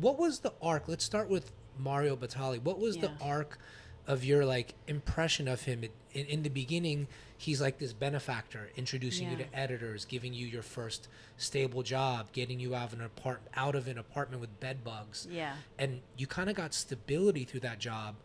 What was the arc? Let's start with Mario Batali. What was the Yeah. arc of your like impression of him? In the beginning, he's like this benefactor, introducing you Yeah. to editors, giving you your first stable job, getting you out of an apartment with bed bugs, Yeah. and you kind of got stability through that job,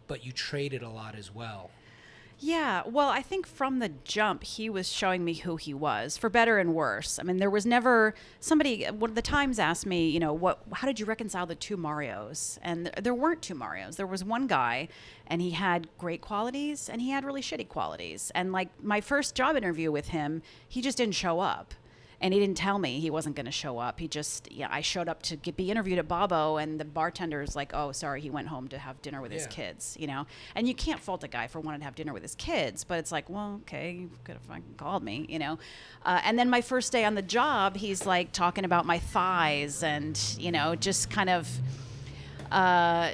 but you traded a lot as well. Yeah, well, I think from the jump, he was showing me who he was, for better and worse. I mean, there was never somebody. One of the Times asked me, how did you reconcile the two Marios? And there weren't two Marios. There was one guy, and he had great qualities, and he had really shitty qualities. And like my first job interview with him, he just didn't show up. And he didn't tell me he wasn't going to show up. He just, I showed up to be interviewed at Babo, and the bartender's like, "Oh, sorry, he went home to have dinner with his Yeah. kids." And you can't fault a guy for wanting to have dinner with his kids, but it's like, well, okay, you could have fucking called me. And then my first day on the job, he's like talking about my thighs and, just kind of,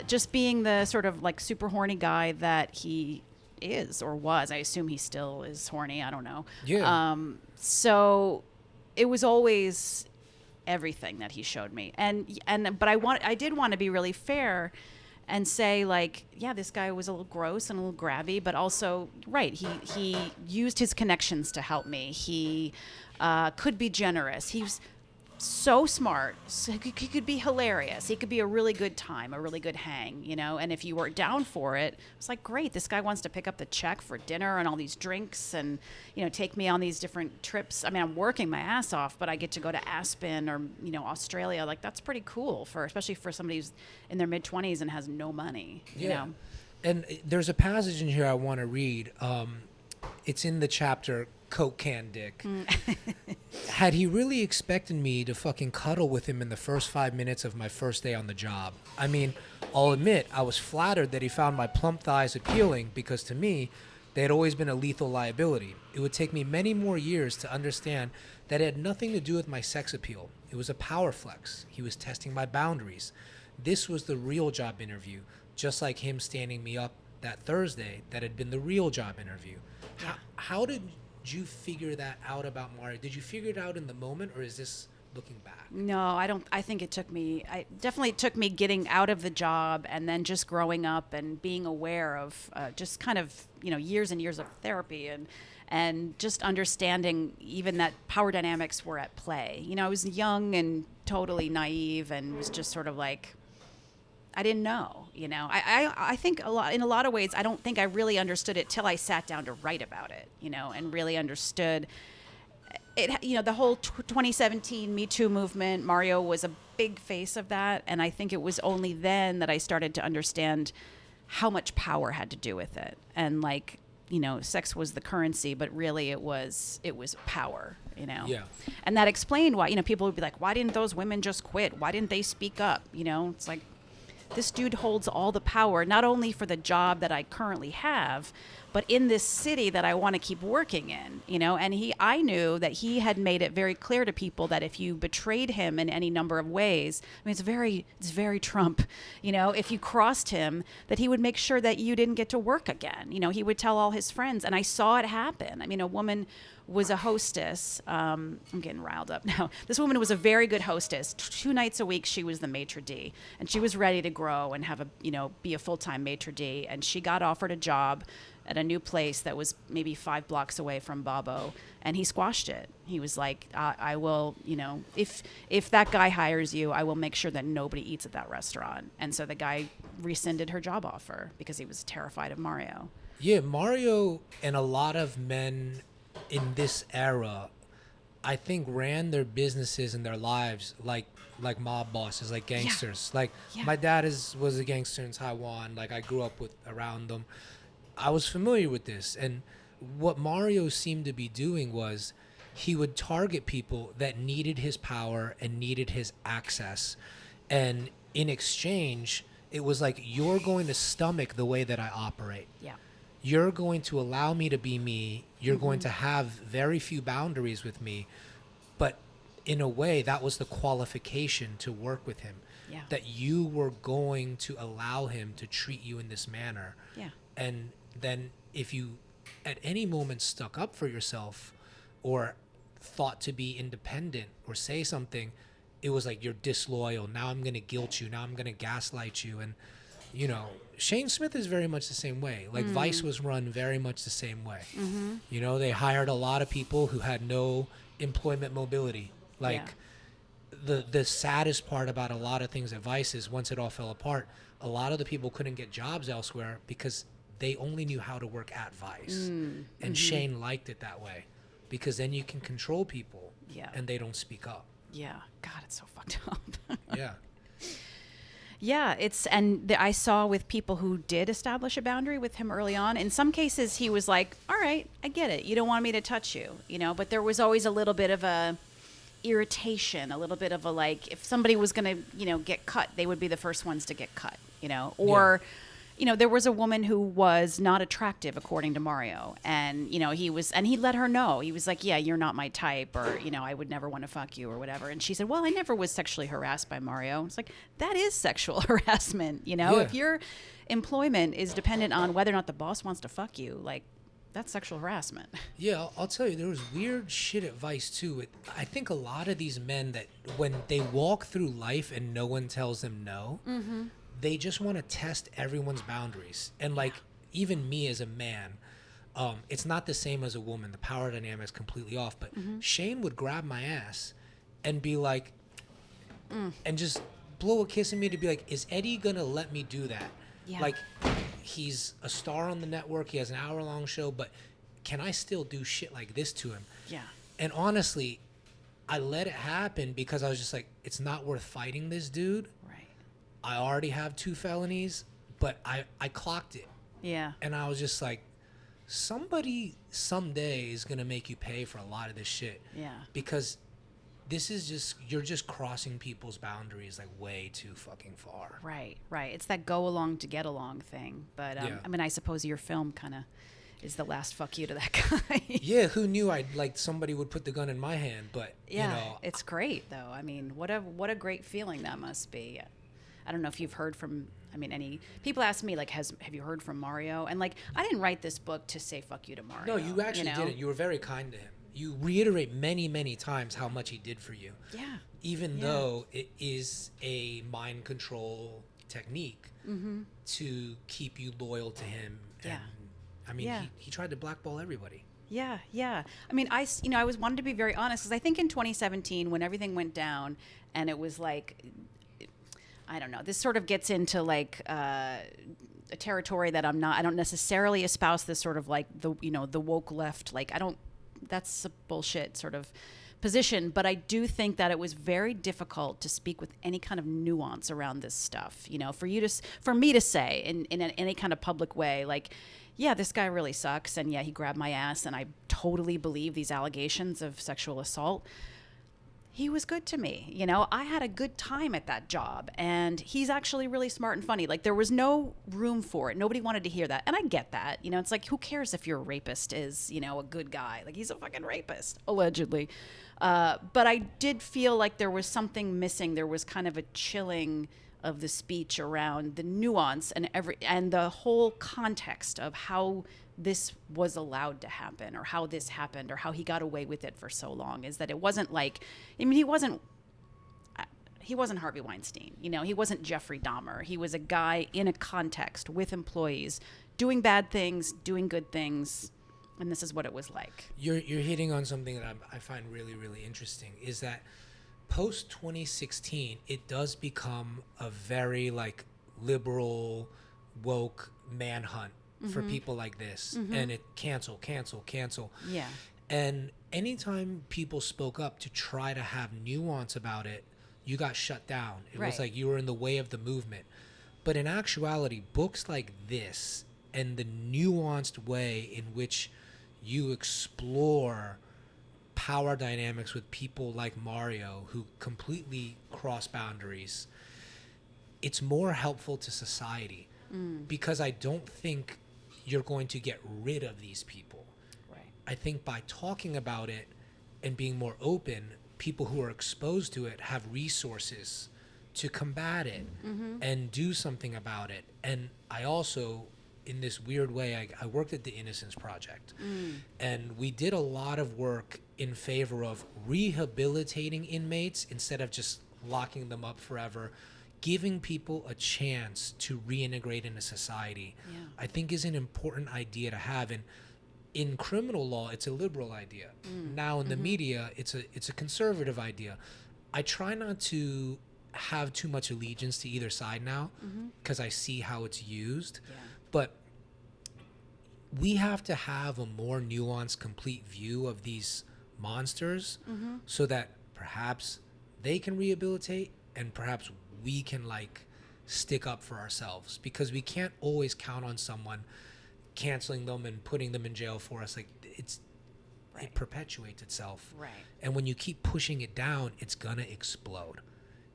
just being the sort of like super horny guy that he is or was. I assume he still is horny. I don't know. Yeah. So it was always everything that he showed me, but I did want to be really fair and say, like, yeah, this guy was a little gross and a little grabby, but also, right, he used his connections to help me. He could be generous. He was so smart. So he could be hilarious. He could be a really good time, a really good hang, and if you were down for it, it's like, great, this guy wants to pick up the check for dinner and all these drinks and, take me on these different trips. I mean, I'm working my ass off, but I get to go to Aspen or, Australia. Like, that's pretty cool, especially for somebody who's in their mid-20s and has no money, you know? And there's a passage in here I want to read. It's in the chapter Coke Can Dick. Had he really expected me to fucking cuddle with him in the first 5 minutes of my first day on the job? I mean, I'll admit I was flattered that he found my plump thighs appealing, because to me, they had always been a lethal liability. It would take me many more years to understand that it had nothing to do with my sex appeal. It was a power flex. He was testing my boundaries. This was the real job interview, just like him standing me up that Thursday that had been the real job interview. Yeah. How did you figure that out about Mario? Did you figure it out in the moment, or is this looking back? No, I don't. I think it definitely took me getting out of the job and then just growing up and being aware of just kind of, years and years of therapy and just understanding even that power dynamics were at play. I was young and totally naive and was just sort of like, I didn't know, I think in a lot of ways, I don't think I really understood it till I sat down to write about it, and really understood it. The whole 2017 Me Too movement, Mario was a big face of that. And I think it was only then that I started to understand how much power had to do with it. And like, sex was the currency, but really it was power, Yeah. And that explained why, people would be like, why didn't those women just quit? Why didn't they speak up? It's like, this dude holds all the power, not only for the job that I currently have, but in this city that I want to keep working in, and I knew that he had made it very clear to people that if you betrayed him in any number of ways, I mean, it's very Trump, if you crossed him, that he would make sure that you didn't get to work again. He would tell all his friends, and I saw it happen. I mean, a woman was a hostess. I'm getting riled up now. This woman was a very good hostess. 2 nights a week, she was the maitre d', and she was ready to grow and have be a full-time maitre d'. And she got offered a job at a new place that was maybe 5 blocks away from Babo, and he squashed it. He was like, I will, if that guy hires you, I will make sure that nobody eats at that restaurant. And so the guy rescinded her job offer because he was terrified of Mario. Yeah, Mario and a lot of men in this era, I think, ran their businesses and their lives like mob bosses, like gangsters. Yeah. Like Yeah. my dad was a gangster in Taiwan. Like I grew up around them. I was familiar with this, and what Mario seemed to be doing was he would target people that needed his power and needed his access, and in exchange, it was like, you're going to stomach the way that I operate. Yeah. You're going to allow me to be me. You're going to have very few boundaries with me. But in a way, that was the qualification to work with him. Yeah. That you were going to allow him to treat you in this manner. Yeah. And then if you at any moment stuck up for yourself or thought to be independent or say something, it was like, you're disloyal. Now I'm going to guilt you. Now I'm going to gaslight you. And, you know, Shane Smith is very much the same way. Like Vice was run very much the same way. You know, they hired a lot of people who had no employment mobility. Like the saddest part about a lot of things at Vice is once it all fell apart, a lot of the people couldn't get jobs elsewhere because they only knew how to work at Vice. And Shane liked it that way because then you can control people and they don't speak up. Yeah. God, it's so fucked up. Yeah. Yeah, I saw with people who did establish a boundary with him early on. In some cases, he was like, all right, I get it. You don't want me to touch you, you know, but there was always a little bit of a irritation, a little bit of a, like, if somebody was going to, you know, get cut, they would be the first ones to get cut, you know, or, you know, there was a woman who was not attractive according to Mario, and, you know, he let her know. He was like, yeah, you're not my type, or, you know, I would never want to fuck you or whatever. And she said, well, I never was sexually harassed by Mario. It's like, that is sexual harassment, you know? If your employment is dependent on whether or not the boss wants to fuck you, like, that's sexual harassment. Yeah, I'll tell you, there was weird shit at Vice too. I think a lot of these men that when they walk through life and no one tells them no, they just want to test everyone's boundaries. And like, even me as a man, it's not the same as a woman. The power dynamic is completely off. But Shane would grab my ass and be like, and just blow a kiss at me to be like, is Eddie gonna let me do that? Yeah. Like, he's a star on the network. He has an hour-long show, but can I still do shit like this to him? Yeah. And honestly, I let it happen because I was just like, it's not worth fighting this dude. Right. I already have 2 felonies, but I clocked it. Yeah. And I was just like, somebody someday is going to make you pay for a lot of this shit. Yeah. Because this is just, you're just crossing people's boundaries like way too fucking far. Right, right. It's that go along to get along thing. But, I mean, I suppose your film kind of is the last fuck you to that guy. Yeah, who knew somebody would put the gun in my hand, but, yeah, you know. It's great, though. I mean, what a great feeling that must be. I don't know if you've heard from, I mean, any people ask me, like, have you heard from Mario? And, like, I didn't write this book to say fuck you to Mario. No, you actually didn't. You were very kind to him. You reiterate many, many times how much he did for you. Yeah. Even though it is a mind control technique to keep you loyal to him. And, I mean, he tried to blackball everybody. Yeah, yeah. I mean, I was wanted to be very honest because I think in 2017 when everything went down and it was like, I don't know, this sort of gets into like a territory that I don't necessarily espouse this sort of like the woke left, like that's a bullshit sort of position, but I do think that it was very difficult to speak with any kind of nuance around this stuff. You know, for me to say in any kind of public way, like, yeah, this guy really sucks, and yeah, he grabbed my ass, and I totally believe these allegations of sexual assault. He was good to me. You know, I had a good time at that job, and he's actually really smart and funny. Like, there was no room for it. Nobody wanted to hear that. And I get that. You know, it's like, who cares if your rapist is, you know, a good guy? Like, he's a fucking rapist, allegedly. But I did feel like there was something missing. There was kind of a chilling of the speech around the nuance and the whole context of how this was allowed to happen, or how this happened, or how he got away with it for so long. Is that it wasn't like, I mean, he wasn't Harvey Weinstein, you know, he wasn't Jeffrey Dahmer. He was a guy in a context with employees doing bad things, doing good things, and this is what it was like. You're hitting on something that I find really, really interesting, is that post 2016, it does become a very like liberal, woke manhunt for people like this, and it cancel. Yeah. And anytime people spoke up to try to have nuance about it, you got shut down. It was like you were in the way of the movement. But in actuality, books like this and the nuanced way in which you explore power dynamics with people like Mario who completely cross boundaries, it's more helpful to society because I don't think you're going to get rid of these people. Right. I think by talking about it and being more open, people who are exposed to it have resources to combat it and do something about it. And I also, in this weird way, I worked at the Innocence Project, and we did a lot of work in favor of rehabilitating inmates instead of just locking them up forever. Giving people a chance to reintegrate into society, I think is an important idea to have. And in criminal law, it's a liberal idea. Now in the media, it's a conservative idea. I try not to have too much allegiance to either side now, because I see how it's used. But we have to have a more nuanced, complete view of these monsters, so that perhaps they can rehabilitate and perhaps we can like stick up for ourselves, because we can't always count on someone canceling them and putting them in jail for us. Like it perpetuates itself. Right. And when you keep pushing it down, it's gonna explode.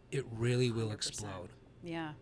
It really will 100%. explode. Yeah.